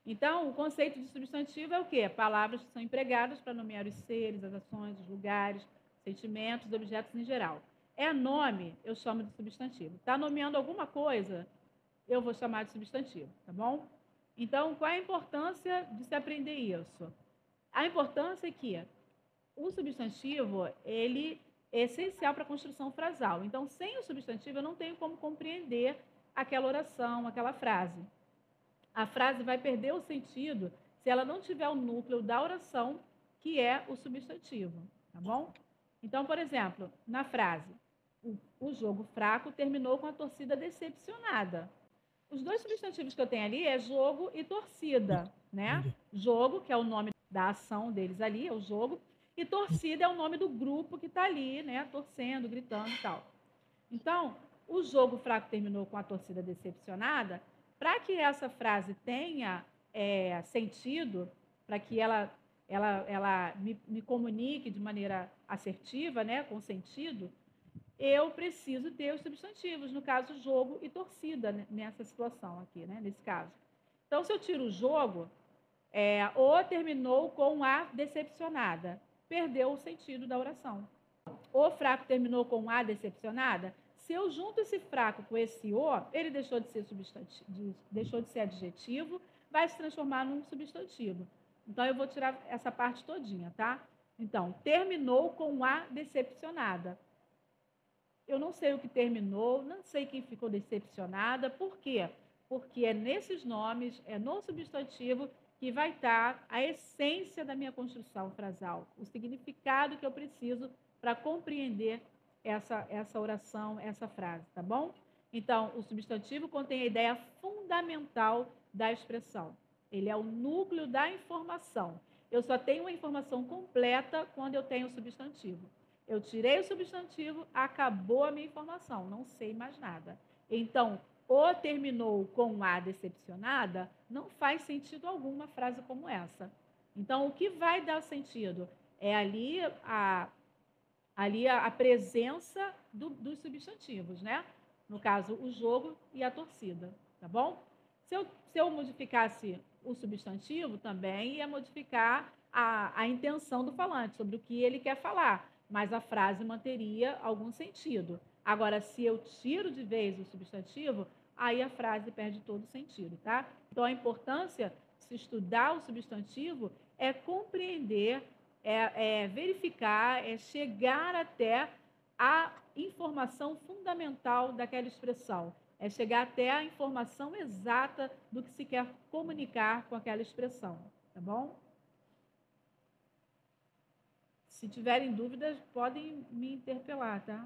Então, o conceito de substantivo é o quê? Palavras que são empregadas para nomear os seres, as ações, os lugares, sentimentos, objetos em geral. É nome, eu chamo de substantivo. Está nomeando alguma coisa, eu vou chamar de substantivo, tá bom? Então, qual é a importância de se aprender isso? A importância é que o substantivo, ele é essencial para a construção frasal. Então, sem o substantivo, eu não tenho como compreender aquela oração, aquela frase. A frase vai perder o sentido se ela não tiver o núcleo da oração, que é o substantivo, tá bom? Então, por exemplo, na frase, o jogo fraco terminou com a torcida decepcionada. Os dois substantivos que eu tenho ali é jogo e torcida, né? Jogo, que é o nome da ação deles ali, é o jogo, e torcida é o nome do grupo que está ali, né? Torcendo, gritando e tal. Então, o jogo fraco terminou com a torcida decepcionada. Para que essa frase tenha sentido, para que ela me comunique de maneira assertiva, né, com sentido, eu preciso ter os substantivos, no caso, jogo e torcida, nessa situação aqui, né, nesse caso. Então, se eu tiro o jogo, o terminou com a decepcionada, perdeu o sentido da oração. O fraco terminou com a decepcionada. Se eu junto esse fraco com esse o, ele deixou de ser substantivo, deixou de ser adjetivo, vai se transformar num substantivo. Então eu vou tirar essa parte todinha, tá? Então, terminou com a decepcionada. Eu não sei o que terminou, não sei quem ficou decepcionada. Por quê? Porque é nesses nomes, é no substantivo que vai estar a essência da minha construção frasal, o significado que eu preciso para compreender essa oração, essa frase, tá bom? Então, o substantivo contém a ideia fundamental da expressão. Ele é o núcleo da informação. Eu só tenho a informação completa quando eu tenho o substantivo. Eu tirei o substantivo, acabou a minha informação, não sei mais nada. Então, o terminou com a decepcionada, não faz sentido algum uma frase como essa. Então, o que vai dar sentido é ali a presença dos substantivos, né? No caso, o jogo e a torcida, tá bom? Se eu modificasse o substantivo, também ia modificar a intenção do falante, sobre o que ele quer falar, mas a frase manteria algum sentido. Agora, se eu tiro de vez o substantivo, aí a frase perde todo o sentido, tá? Então, a importância de se estudar o substantivo é compreender, verificar, é chegar até a informação fundamental daquela expressão, é chegar até a informação exata do que se quer comunicar com aquela expressão, tá bom? Se tiverem dúvidas, podem me interpelar, tá?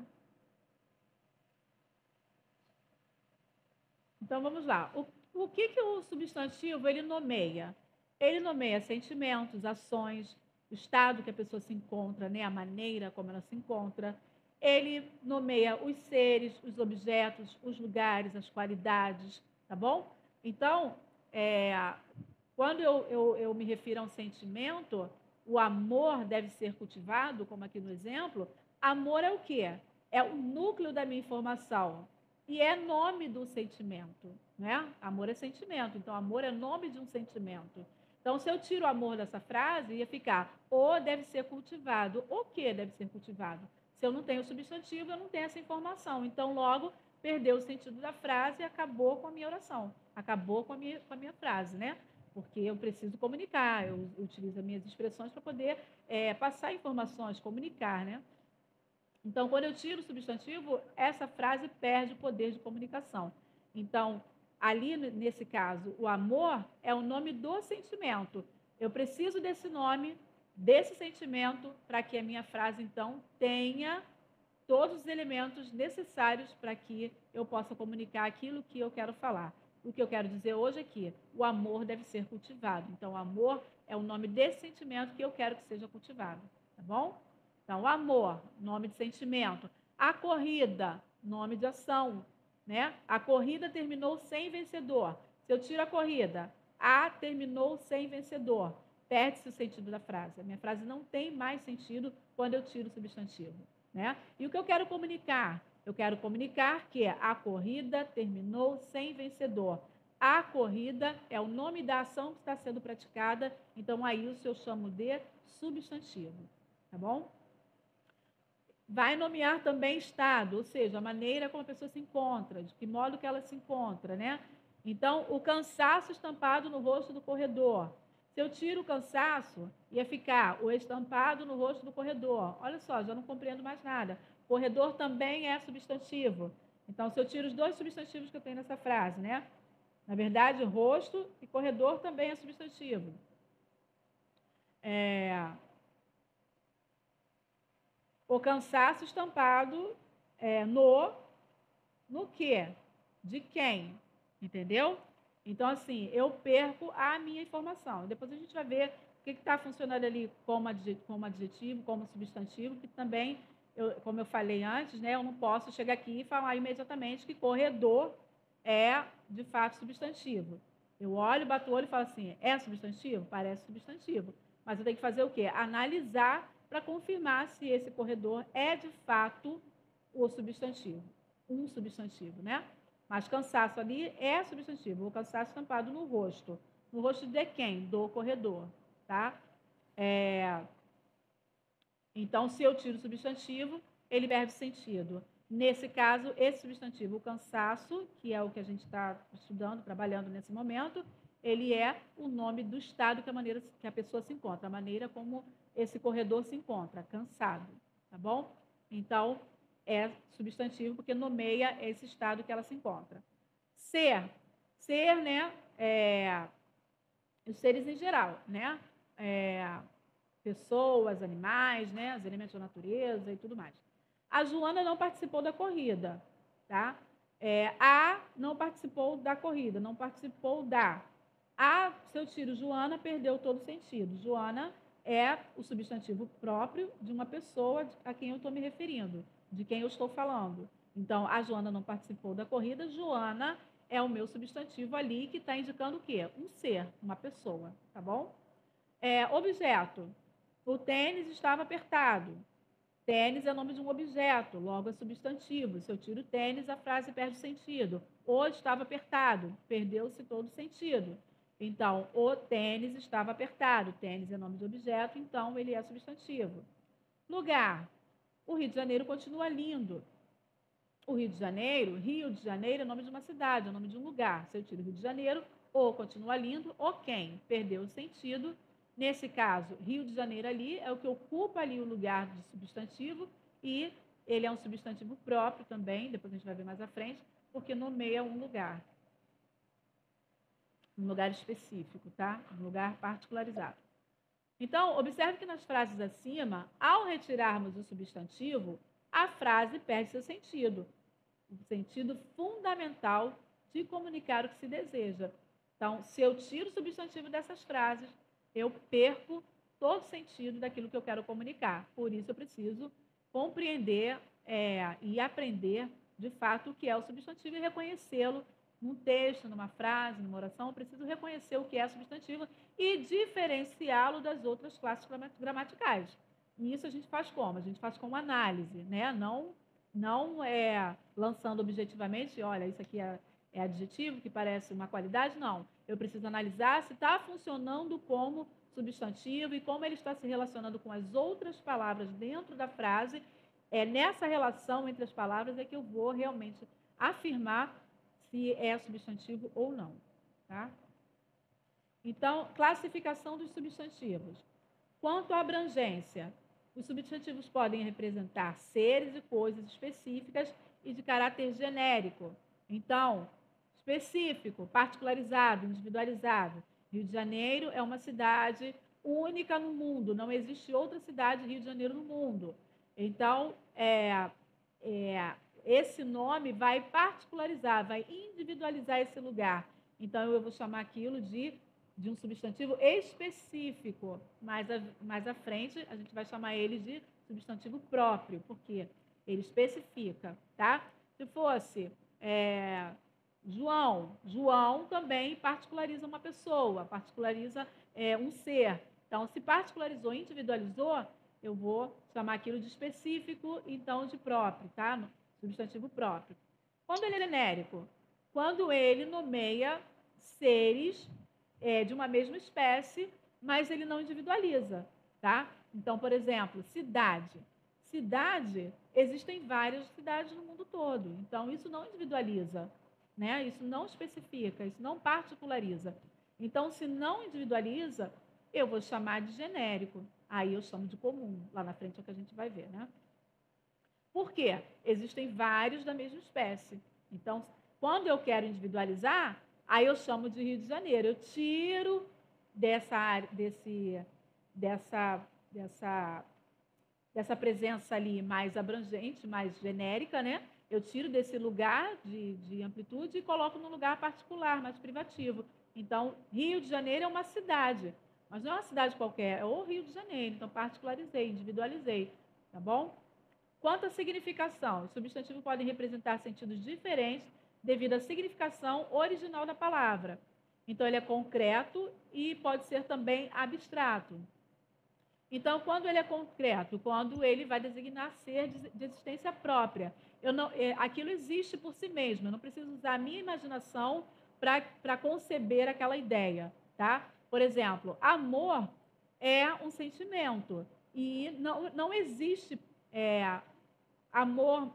Então vamos lá. O que o substantivo ele nomeia? Ele nomeia sentimentos, ações, o estado que a pessoa se encontra, né? A maneira como ela se encontra. Ele nomeia os seres, os objetos, os lugares, as qualidades, tá bom? Então, quando eu me refiro a um sentimento, o amor deve ser cultivado, como aqui no exemplo. Amor é o quê? É o núcleo da minha informação e é nome do sentimento, né? Amor é sentimento, então amor é nome de um sentimento. Então, se eu tiro o amor dessa frase, ia ficar o deve ser cultivado. O que deve ser cultivado? Se eu não tenho substantivo, eu não tenho essa informação. Então, logo, perdeu o sentido da frase e acabou com a minha oração. Acabou com a minha frase, né? Porque eu preciso comunicar, eu utilizo as minhas expressões para poder passar informações, comunicar, né? Então, quando eu tiro o substantivo, essa frase perde o poder de comunicação. Então, ali nesse caso, o amor é o nome do sentimento. Eu preciso desse nome, desse sentimento, para que a minha frase, então, tenha todos os elementos necessários para que eu possa comunicar aquilo que eu quero falar. O que eu quero dizer hoje é que o amor deve ser cultivado. Então, o amor é o nome desse sentimento que eu quero que seja cultivado, tá bom? Então, amor, nome de sentimento. A corrida, nome de ação, né? A corrida terminou sem vencedor. Se eu tiro a corrida, a terminou sem vencedor. Perde-se o sentido da frase. A minha frase não tem mais sentido quando eu tiro o substantivo, né? E o que eu quero comunicar? Eu quero comunicar que a corrida terminou sem vencedor. A corrida é o nome da ação que está sendo praticada, então aí isso eu chamo de substantivo, tá bom? Vai nomear também estado, ou seja, a maneira como a pessoa se encontra, de que modo que ela se encontra, né? Então, o cansaço estampado no rosto do corredor. Se eu tiro o cansaço, ia ficar o estampado no rosto do corredor. Olha só, já não compreendo mais nada. Corredor também é substantivo. Então, se eu tiro os dois substantivos que eu tenho nessa frase, né? Na verdade, rosto e corredor também é substantivo. O cansaço estampado no quê? De quem? Entendeu? Então, assim, eu perco a minha informação. Depois a gente vai ver o que está funcionando ali como adjetivo, como substantivo, que também, como eu falei antes, né, eu não posso chegar aqui e falar imediatamente que corredor é, de fato, substantivo. Eu olho, bato o olho e falo assim, é substantivo? Parece substantivo. Mas eu tenho que fazer o quê? Analisar para confirmar se esse corredor é, de fato, o substantivo. Um substantivo, né? Mas cansaço ali é substantivo. O cansaço estampado no rosto. No rosto de quem? Do corredor, tá? Então, se eu tiro o substantivo, ele perde sentido. Nesse caso, esse substantivo, o cansaço, que é o que a gente está estudando, trabalhando nesse momento, ele é o nome do estado que a pessoa se encontra, a maneira como esse corredor se encontra, cansado, tá bom? Então, é substantivo porque nomeia esse estado que ela se encontra. Ser, né, os seres em geral, né? Pessoas, animais, né? Os elementos da natureza e tudo mais. A Joana não participou da corrida, tá? A não participou da corrida, não participou da. A, se eu tiro Joana, perdeu todo o sentido. Joana é o substantivo próprio de uma pessoa a quem eu estou me referindo, de quem eu estou falando. Então, a Joana não participou da corrida, Joana é o meu substantivo ali que está indicando o quê? Um ser, uma pessoa, tá bom? Objeto. O tênis estava apertado. Tênis é o nome de um objeto, logo é substantivo. Se eu tiro tênis, a frase perde sentido. O estava apertado, perdeu-se todo o sentido. Então, o tênis estava apertado. Tênis é nome de objeto, então ele é substantivo. Lugar. O Rio de Janeiro continua lindo. O Rio de Janeiro é nome de uma cidade, é o nome de um lugar. Se eu tiro Rio de Janeiro, o continua lindo, o quem? Perdeu o sentido. Nesse caso, Rio de Janeiro ali é o que ocupa ali o lugar de substantivo e ele é um substantivo próprio também, depois a gente vai ver mais à frente, porque nomeia um lugar específico, tá? Um lugar particularizado. Então, observe que nas frases acima, ao retirarmos o substantivo, a frase perde seu sentido, o sentido fundamental de comunicar o que se deseja. Então, se eu tiro o substantivo dessas frases, eu perco todo o sentido daquilo que eu quero comunicar. Por isso, eu preciso compreender e aprender, de fato, o que é o substantivo e reconhecê-lo num texto, numa frase, numa oração. Eu preciso reconhecer o que é substantivo e diferenciá-lo das outras classes gramaticais. E isso a gente faz como? A gente faz com análise, né? Não lançando objetivamente, olha, isso aqui é adjetivo, que parece uma qualidade, não. Eu preciso analisar se está funcionando como substantivo e como ele está se relacionando com as outras palavras dentro da frase. É nessa relação entre as palavras é que eu vou realmente afirmar se é substantivo ou não, tá? Então, classificação dos substantivos. Quanto à abrangência, os substantivos podem representar seres e coisas específicas e de caráter genérico. Então, específico, particularizado, individualizado. Rio de Janeiro é uma cidade única no mundo, não existe outra cidade de Rio de Janeiro no mundo. Então, esse nome vai particularizar, vai individualizar esse lugar. Então, eu vou chamar aquilo de um substantivo específico. Mais à frente, a gente vai chamar ele de substantivo próprio, porque ele especifica, tá? Se fosse João também particulariza uma pessoa, particulariza um ser. Então, se particularizou, individualizou, eu vou chamar aquilo de específico, então de próprio, tá? Substantivo próprio. Quando ele é genérico? Quando ele nomeia seres de uma mesma espécie, mas ele não individualiza, tá? Então, por exemplo, cidade. Cidade, existem várias cidades no mundo todo, então isso não individualiza, né? Isso não especifica, isso não particulariza. Então, se não individualiza, eu vou chamar de genérico. Aí eu chamo de comum. Lá na frente é o que a gente vai ver, né? Por quê? Existem vários da mesma espécie. Então, quando eu quero individualizar, aí eu chamo de Rio de Janeiro. Eu tiro dessa área, dessa presença ali mais abrangente, mais genérica, né? Eu tiro desse lugar de amplitude e coloco num lugar particular, mais privativo. Então, Rio de Janeiro é uma cidade, mas não é uma cidade qualquer, é o Rio de Janeiro. Então, particularizei, individualizei, tá bom? Quanto à significação, os substantivos podem representar sentidos diferentes devido à significação original da palavra. Então, ele é concreto e pode ser também abstrato. Então, quando ele é concreto, quando ele vai designar ser de existência própria, aquilo existe por si mesmo, eu não preciso usar a minha imaginação para conceber aquela ideia, tá? Por exemplo, amor é um sentimento e não existe amor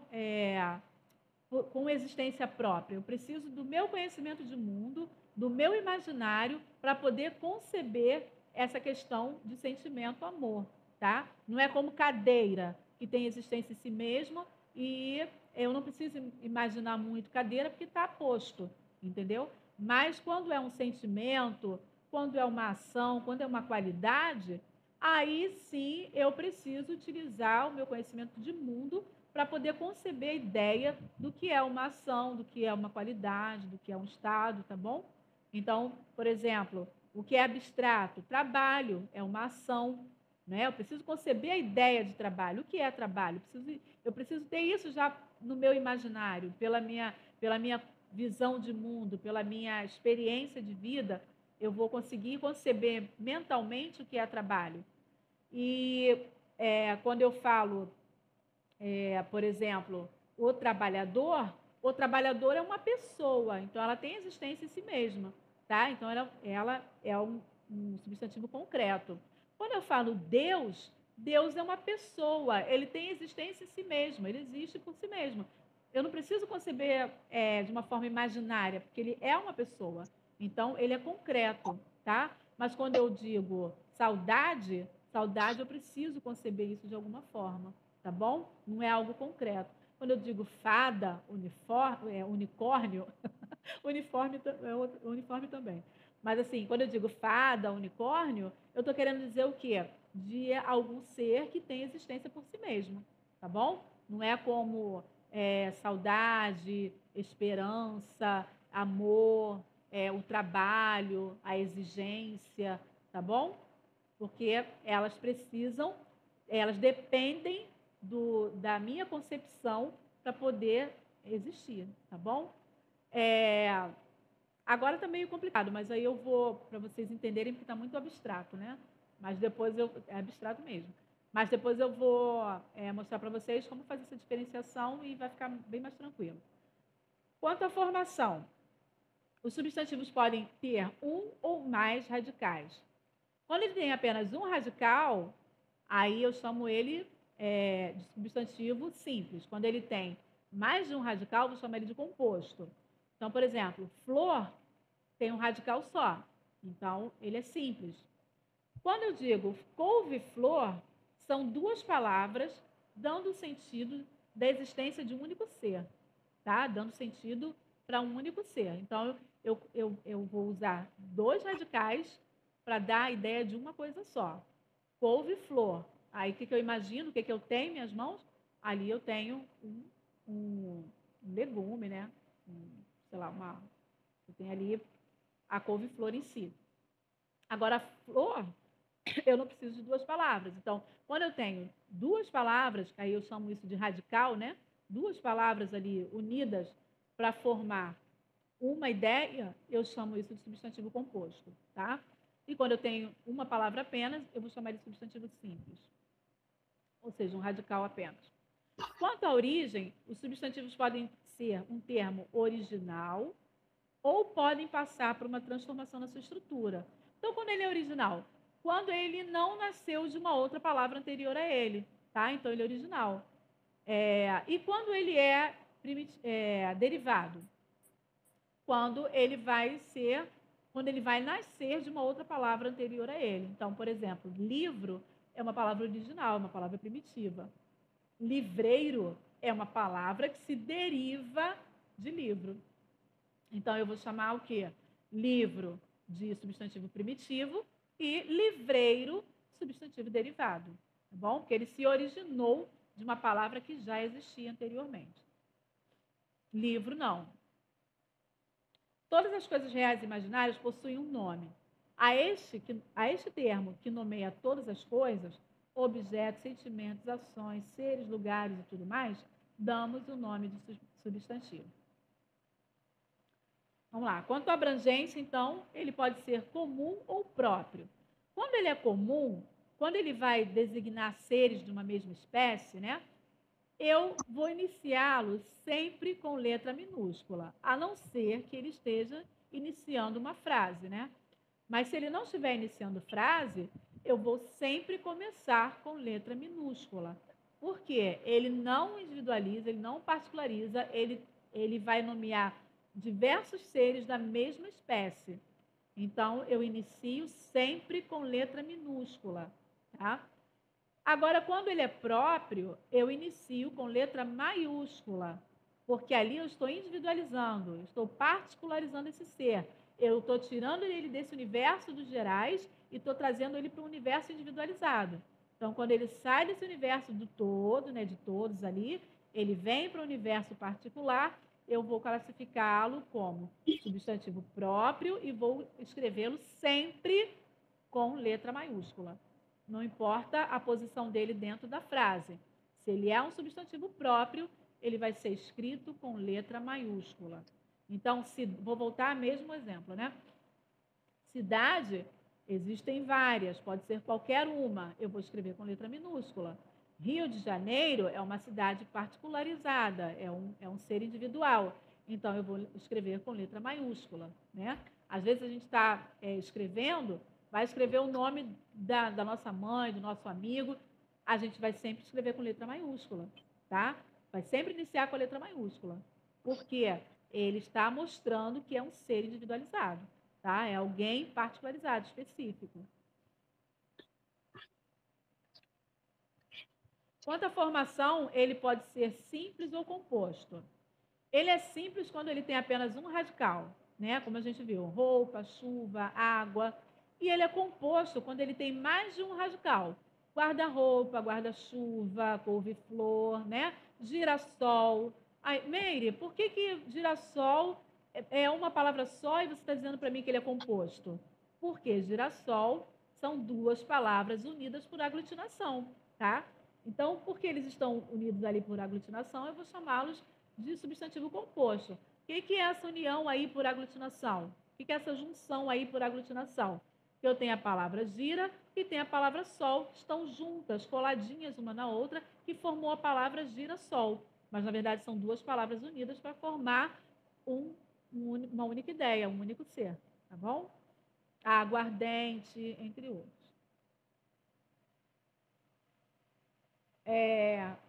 com existência própria. Eu preciso do meu conhecimento de mundo, do meu imaginário, para poder conceber essa questão de sentimento amor, tá? Não é como cadeira, que tem existência em si mesma, e eu não preciso imaginar muito cadeira, porque está posto, entendeu? Mas quando é um sentimento, quando é uma ação, quando é uma qualidade, aí sim eu preciso utilizar o meu conhecimento de mundo para poder conceber a ideia do que é uma ação, do que é uma qualidade, do que é um estado, tá bom? Então, por exemplo, o que é abstrato? Trabalho é uma ação, né? Eu preciso conceber a ideia de trabalho. O que é trabalho? Eu preciso ter isso já no meu imaginário, pela minha visão de mundo, pela minha experiência de vida, eu vou conseguir conceber mentalmente o que é trabalho. E quando eu falo por exemplo, o trabalhador é uma pessoa, então ela tem existência em si mesma, tá? Então ela é um substantivo concreto. Quando eu falo Deus, Deus é uma pessoa, ele tem existência em si mesmo, ele existe por si mesmo. Eu não preciso conceber de uma forma imaginária, porque ele é uma pessoa. Então, ele é concreto, tá? Mas quando eu digo saudade, saudade eu preciso conceber isso de alguma forma, tá bom? Não é algo concreto. Quando eu digo fada, unicórnio, uniforme também. Mas assim, quando eu digo fada, unicórnio, eu estou querendo dizer o quê? De algum ser que tem existência por si mesmo, tá bom? Não é como saudade, esperança, amor, o trabalho, a exigência, tá bom? Porque elas dependem da minha concepção para poder existir, tá bom? Agora está meio complicado, mas aí eu vou, para vocês entenderem, porque está muito abstrato, né? Mas depois é abstrato mesmo. Mas depois eu vou mostrar para vocês como fazer essa diferenciação e vai ficar bem mais tranquilo. Quanto à formação, os substantivos podem ter um ou mais radicais. Quando ele tem apenas um radical, aí eu chamo ele de substantivo simples. Quando ele tem mais de um radical, vou chamar ele de composto. Então, por exemplo, flor tem um radical só. Então, ele é simples. Quando eu digo couve-flor, são duas palavras dando o sentido da existência de um único ser, tá? Dando sentido para um único ser. Então, eu vou usar dois radicais para dar a ideia de uma coisa só. Couve-flor. Aí, o que eu imagino? O que eu tenho em minhas mãos? Ali eu tenho um legume, né? Sei lá, eu tenho ali a couve-flor em si. Agora, a flor, eu não preciso de duas palavras. Então, quando eu tenho duas palavras, aí eu chamo isso de radical, né? Duas palavras ali unidas para formar uma ideia, eu chamo isso de substantivo composto, tá? E quando eu tenho uma palavra apenas, eu vou chamar de substantivo simples, ou seja, um radical apenas. Quanto à origem, os substantivos podem ser um termo original, ou podem passar por uma transformação na sua estrutura. Então, quando ele é original? Quando ele não nasceu de uma outra palavra anterior a ele, tá? Então, ele é original. E quando ele é derivado? Quando ele vai nascer de uma outra palavra anterior a ele. Então, por exemplo, livro é uma palavra original, uma palavra primitiva. Livreiro é uma palavra que se deriva de livro. Então, eu vou chamar o quê? Livro de substantivo primitivo e livreiro substantivo derivado, tá bom? Porque ele se originou de uma palavra que já existia anteriormente. Livro, não. Todas as coisas reais e imaginárias possuem um nome. A este termo, que nomeia todas as coisas, objetos, sentimentos, ações, seres, lugares e tudo mais, damos o nome de substantivo. Vamos lá. Quanto à abrangência, então, ele pode ser comum ou próprio. Quando ele é comum, quando ele vai designar seres de uma mesma espécie, né? Eu vou iniciá-lo sempre com letra minúscula, a não ser que ele esteja iniciando uma frase, né? Mas se ele não estiver iniciando frase, eu vou sempre começar com letra minúscula. Por quê? Ele não individualiza, ele não particulariza, ele vai nomear diversos seres da mesma espécie. Então, eu inicio sempre com letra minúscula, tá? Agora, quando ele é próprio, eu inicio com letra maiúscula, porque ali eu estou individualizando, eu estou particularizando esse ser. Eu estou tirando ele desse universo dos gerais e estou trazendo ele para um universo individualizado. Então, quando ele sai desse universo do todo, né, de todos ali, ele vem para o universo particular, eu vou classificá-lo como substantivo próprio e vou escrevê-lo sempre com letra maiúscula. Não importa a posição dele dentro da frase. Se ele é um substantivo próprio, ele vai ser escrito com letra maiúscula. Então, vou voltar ao mesmo exemplo, né? Cidade, existem várias, pode ser qualquer uma. Eu vou escrever com letra minúscula. Rio de Janeiro é uma cidade particularizada, é um ser individual. Então, eu vou escrever com letra maiúscula, né? Às vezes a gente está escrevendo, vai escrever o nome da nossa mãe, do nosso amigo, a gente vai sempre escrever com letra maiúscula, tá? Vai sempre iniciar com a letra maiúscula. Por quê? Ele está mostrando que é um ser individualizado, tá? É alguém particularizado, específico. Quanto à formação, ele pode ser simples ou composto. Ele é simples quando ele tem apenas um radical, né? Como a gente viu, roupa, chuva, água. E ele é composto quando ele tem mais de um radical. Guarda-roupa, guarda-chuva, couve-flor, né? Girassol. Ai, Meire, por que girassol é uma palavra só e você está dizendo para mim que ele é composto? Porque girassol são duas palavras unidas por aglutinação, tá? Então, porque eles estão unidos ali por aglutinação, eu vou chamá-los de substantivo composto. O que é essa união aí por aglutinação? O que é essa junção aí por aglutinação? Eu tenho a palavra gira e tenho a palavra sol, estão juntas, coladinhas uma na outra, que formou a palavra gira-sol. Mas, na verdade, são duas palavras unidas para formar uma única ideia, um único ser, tá bom? Aguardente, entre outros.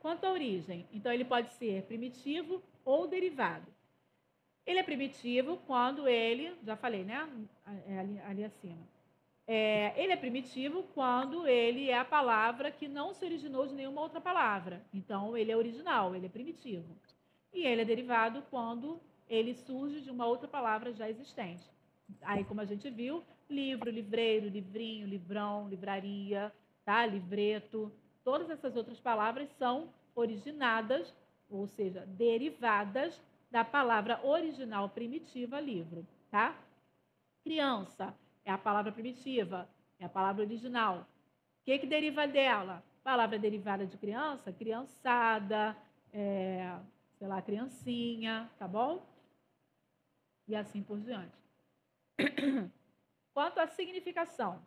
Quanto à origem, então ele pode ser primitivo ou derivado. Ele é primitivo quando ele, já falei, né? Ali acima. Ele é primitivo quando ele é a palavra que não se originou de nenhuma outra palavra. Então, ele é original, ele é primitivo. E ele é derivado quando ele surge de uma outra palavra já existente. Aí, como a gente viu, livro, livreiro, livrinho, livrão, livraria, tá? Livreto. Todas essas outras palavras são originadas, ou seja, derivadas da palavra original primitiva livro, tá? Criança é a palavra primitiva, é a palavra original. O que deriva dela? Palavra derivada de criança, criançada, sei lá, criancinha, tá bom? E assim por diante. Quanto à significação.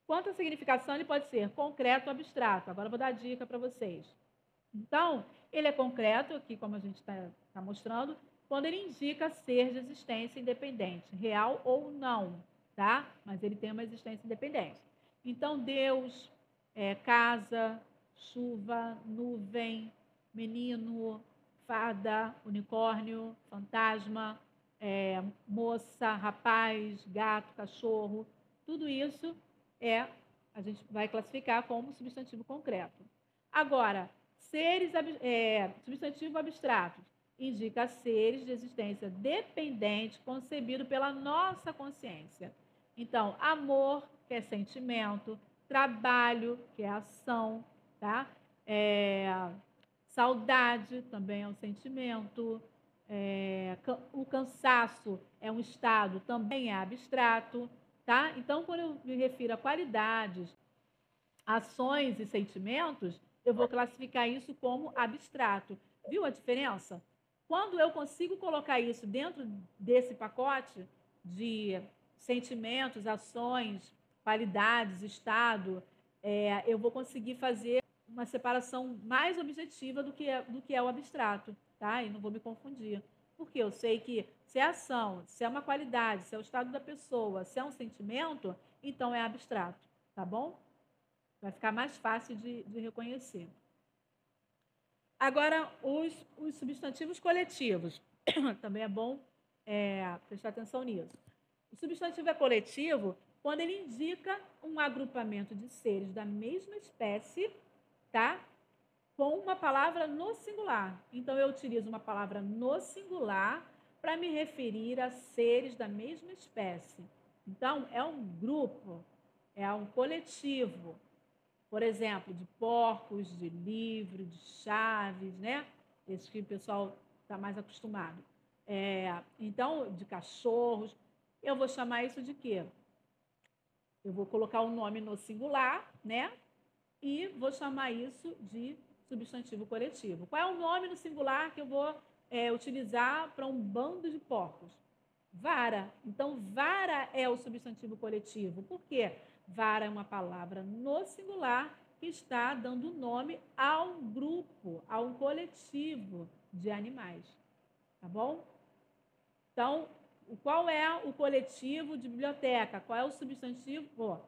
Quanto à significação, ele pode ser concreto ou abstrato. Agora eu vou dar dica para vocês. Então, ele é concreto, aqui como a gente está mostrando, quando ele indica ser de existência independente, real ou não, tá? Mas ele tem uma existência independente. Então, Deus, casa, chuva, nuvem, menino, fada, unicórnio, fantasma, moça, rapaz, gato, cachorro, tudo isso a gente vai classificar como substantivo concreto. Agora, substantivo abstrato indica seres de existência dependente concebido pela nossa consciência. Então, amor, que é sentimento, trabalho, que é ação, tá? Saudade também é um sentimento, o cansaço é um estado, também é abstrato, tá? Então, quando eu me refiro a qualidades, ações e sentimentos, eu vou classificar isso como abstrato. Viu a diferença? Quando eu consigo colocar isso dentro desse pacote de sentimentos, ações, qualidades, estado, eu vou conseguir fazer uma separação mais objetiva do que é o abstrato, tá? E não vou me confundir. Porque eu sei que se é ação, se é uma qualidade, se é o estado da pessoa, se é um sentimento, então é abstrato, tá bom? Vai ficar mais fácil de reconhecer. Agora, os substantivos coletivos. Também é bom prestar atenção nisso. O substantivo é coletivo quando ele indica um agrupamento de seres da mesma espécie, tá? Com uma palavra no singular. Então, eu utilizo uma palavra no singular para me referir a seres da mesma espécie. Então, é um grupo, é um coletivo. Por exemplo, de porcos, de livro, de chaves, né? Esses que o pessoal está mais acostumado. Então, de cachorros. Eu vou chamar isso de quê? Eu vou colocar o nome no singular, né? E vou chamar isso de substantivo coletivo. Qual é o nome no singular que eu vou utilizar para um bando de porcos? Vara. Então, vara é o substantivo coletivo. Por quê? Vara é uma palavra no singular que está dando nome a um grupo, a um coletivo de animais. Tá bom? Então, qual é o coletivo de biblioteca? Qual é o substantivo?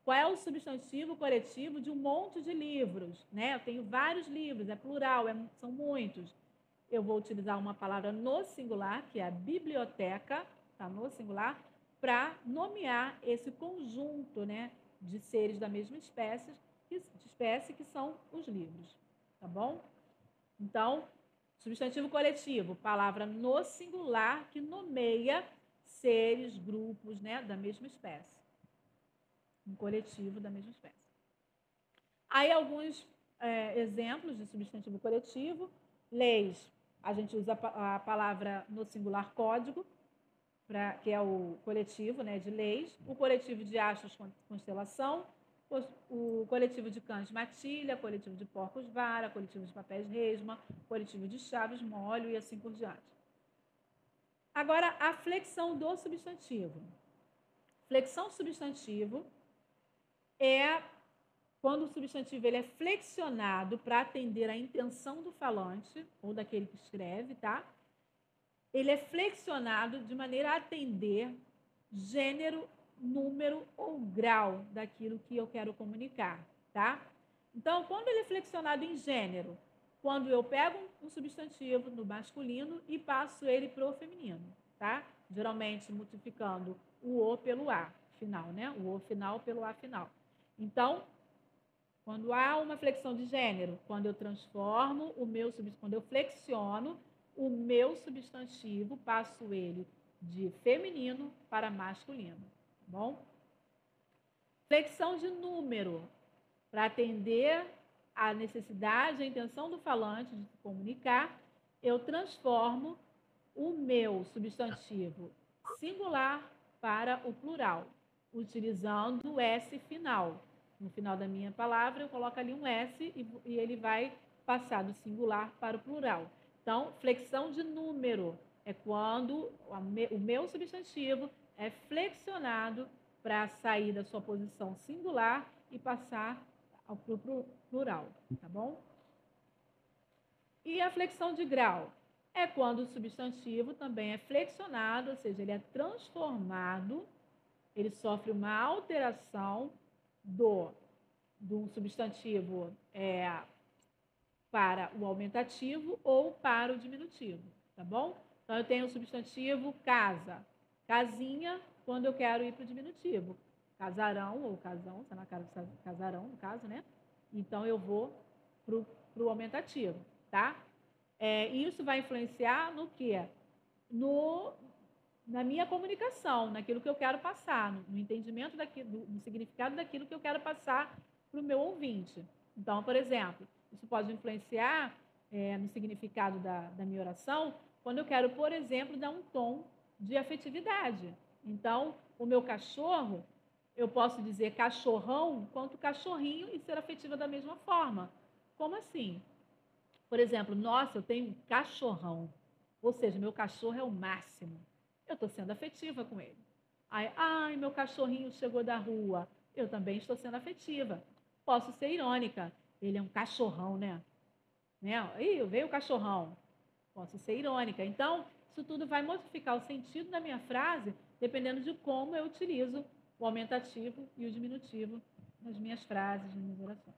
Qual é o substantivo coletivo de um monte de livros? Né? Eu tenho vários livros, é plural, são muitos. Eu vou utilizar uma palavra no singular, que é a biblioteca, tá? No singular, para nomear esse conjunto, né, de seres da mesma espécie que são os livros. Tá bom? Então, substantivo coletivo, palavra no singular que nomeia seres, grupos, né, da mesma espécie. Um coletivo da mesma espécie. Aí, alguns exemplos de substantivo coletivo. Leis, a gente usa a palavra no singular código, que é o coletivo, né, de leis. O coletivo de astros, constelação. O coletivo de cães, matilha. Coletivo de porcos, vara. Coletivo de papéis, resma. Coletivo de chaves, molho e assim por diante. Agora, a flexão do substantivo. Flexão substantivo é quando o substantivo ele é flexionado para atender à intenção do falante ou daquele que escreve, tá? Ele é flexionado de maneira a atender gênero, número ou grau daquilo que eu quero comunicar, tá? Então, quando ele é flexionado em gênero, quando eu pego um substantivo no masculino e passo ele para o feminino, tá? Geralmente multiplicando o O pelo A final, né? O O final pelo A final. Então, quando há uma flexão de gênero, quando eu flexiono o meu substantivo, passo ele de feminino para masculino, tá bom? Flexão de número, para atender à necessidade, à intenção do falante de se comunicar, eu transformo o meu substantivo singular para o plural, utilizando o S final. No final da minha palavra, eu coloco ali um S e ele vai passar do singular para o plural. Então, flexão de número é quando o meu substantivo é flexionado para sair da sua posição singular e passar para o plural, tá bom? E a flexão de grau? É quando o substantivo também é flexionado, ou seja, ele é transformado, ele sofre uma alteração do substantivo para o aumentativo ou para o diminutivo, tá bom? Então, eu tenho o substantivo casa, casinha, quando eu quero ir para o diminutivo. Casarão ou casão, sei lá, casarão, no caso, né? Então, eu vou para o aumentativo, tá? Isso vai influenciar no quê? Na minha comunicação, naquilo que eu quero passar, no entendimento no significado daquilo que eu quero passar para o meu ouvinte. Então, por exemplo, isso pode influenciar no significado da minha oração, quando eu quero, por exemplo, dar um tom de afetividade. Então, o meu cachorro, eu posso dizer cachorrão quanto cachorrinho e ser afetiva da mesma forma. Como assim? Por exemplo, nossa, eu tenho um cachorrão. Ou seja, meu cachorro é o máximo. Eu estou sendo afetiva com ele. Ai, meu cachorrinho chegou da rua. Eu também estou sendo afetiva. Posso ser irônica. Ele é um cachorrão, né? Ih, veio o cachorrão. Posso ser irônica. Então, isso tudo vai modificar o sentido da minha frase, dependendo de como eu utilizo o aumentativo e o diminutivo nas minhas frases, nas minhas orações.